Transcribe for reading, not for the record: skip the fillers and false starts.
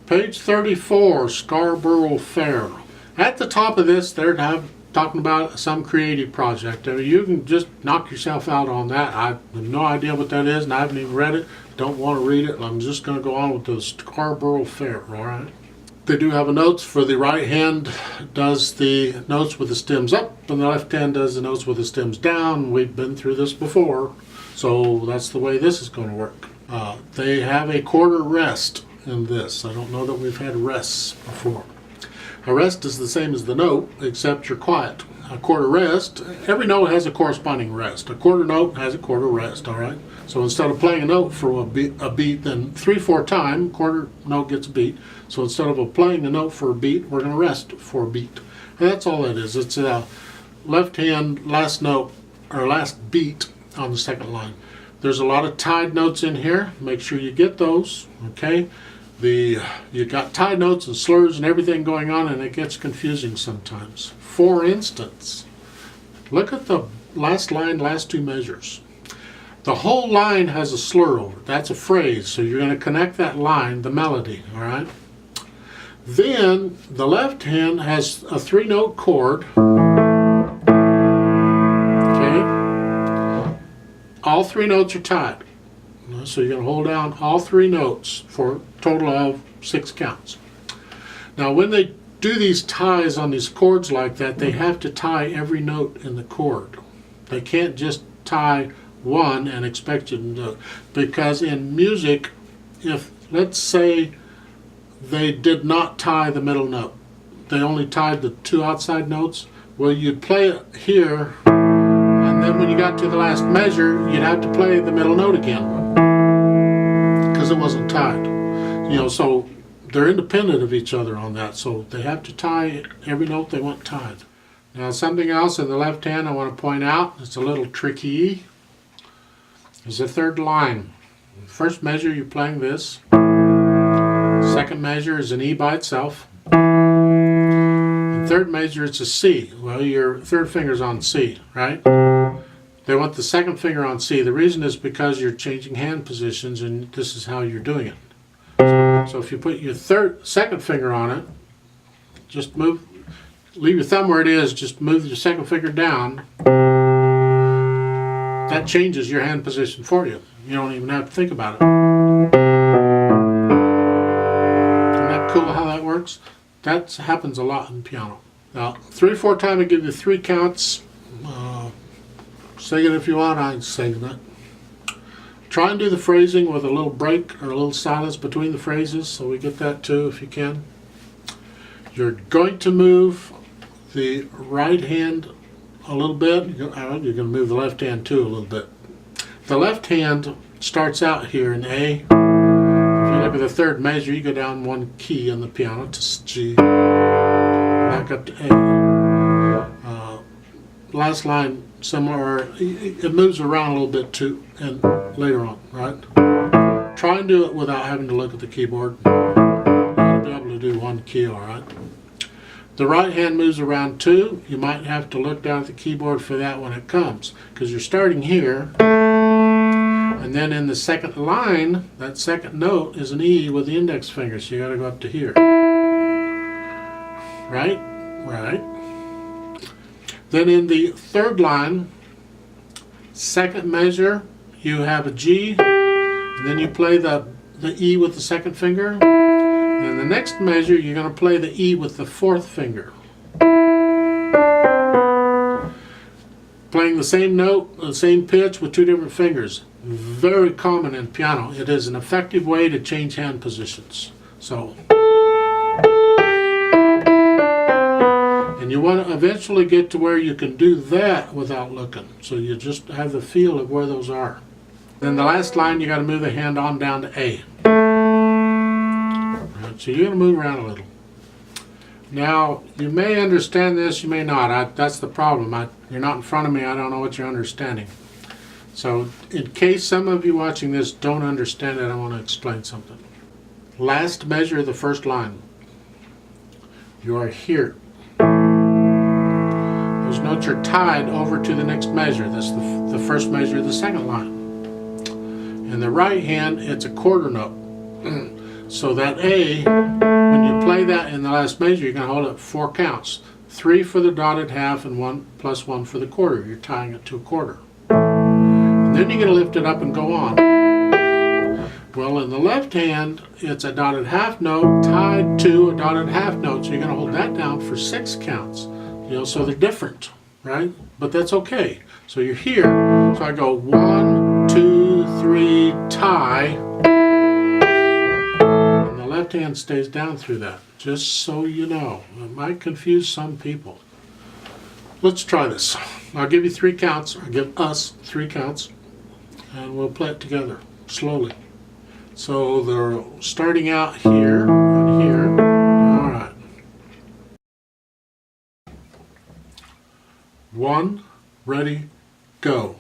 Page 34, Scarborough Fair. At the top of this, they're talking about some creative project. I mean, you can just knock yourself out on that. I have no idea what that is, and I haven't even read it. Don't want to read it. I'm just going to go on with the Scarborough Fair, all right? They do have a notes for the right hand does the notes with the stems up, and the left hand does the notes with the stems down. We've been through this before, so that's the way this is going to work. They have a quarter rest in this. I don't know that we've had rests before. A rest is the same as the note, except you're quiet. A quarter rest, every note has a corresponding rest. A quarter note has a quarter rest, all right? So instead of playing a note for a beat, then 3/4 time, quarter note gets a beat. So instead of playing a note for a beat, we're going to rest for a beat. And that's all it is. It's a left hand last note, or last beat on the second line. There's a lot of tied notes in here. Make sure you get those, okay? You got tied notes and slurs and everything going on, and it gets confusing sometimes. For instance, look at the last line, last two measures. The whole line has a slur over it. That's a phrase, so you're going to connect that line, the melody, all right? Then the left hand has a 3-note chord. Okay? All 3 notes are tied. So you're going to hold down all 3 notes for a total of 6 counts. Now when they do these ties on these chords like that, they have to tie every note in the chord. They can't just tie one and expect you to do it. Because in music, if let's say they did not tie the middle note, they only tied the 2 outside notes, well, you'd play it here, and then when you got to the last measure, you'd have to play the middle note again, because it wasn't tied. You know, so they're independent of each other on that, so they have to tie every note they want tied. Now something else in the left hand I want to point out, it's a little tricky, is the third line. First measure you're playing this, second measure is an E by itself, and third measure it's a C. Well, your third finger's on C, right? They want the second finger on C. The reason is because you're changing hand positions, and this is how you're doing it. So if you put your second finger on it, just leave your thumb where it is, just move your second finger down. That changes your hand position for you. You don't even have to think about it. Isn't that cool how that works? That happens a lot in piano. Now, 3/4 time I give you 3 counts. Sing it if you want, I ain't singing it. Try and do the phrasing with a little break or a little silence between the phrases, so we get that too if you can. You're going to move the right hand a little bit. You're going to move the left hand too a little bit. The left hand starts out here in A. If you look at the third measure, you go down 1 key on the piano to G, back up to A. Last line similar, it moves around a little bit too, and later on, right? Try and do it without having to look at the keyboard. You'll be able to do 1 key, all right? The right hand moves around too. You might have to look down at the keyboard for that when it comes, because you're starting here, and then in the second line, that second note is an E with the index finger, so you got to go up to here. Right? Right. Then in the third line, second measure, you have a G, and then you play the E with the second finger. In the next measure, you're going to play the E with the 4th finger. Playing the same note, the same pitch with 2 different fingers. Very common in piano. It is an effective way to change hand positions. So, and you want to eventually get to where you can do that without looking. So you just have the feel of where those are. Then the last line, you got to move the hand on down to A. So you're going to move around a little. Now, you may understand this, you may not. That's the problem. You're not in front of me, I don't know what you're understanding. So, in case some of you watching this don't understand it, I want to explain something. Last measure of the first line. You are here. Those notes are tied over to the next measure. That's the first measure of the second line. In the right hand, it's a quarter note. So that A when you play that in the last measure, you're going to hold it 4 counts. 3 for the dotted half and 1 plus 1 for the quarter. You're tying it to a quarter. And then you're going to lift it up and go on. Well, in the left hand, it's a dotted half note tied to a dotted half note. So you're going to hold that down for 6 counts. You know, so they're different, right? But that's okay. So you're here. So I go 1, 2, 3, tie. Left hand stays down through that, just so you know. It might confuse some people. Let's try this. I'll give you 3 counts, or give us 3 counts, and we'll play it together slowly. So they're starting out here and here. All right. 1, ready, go.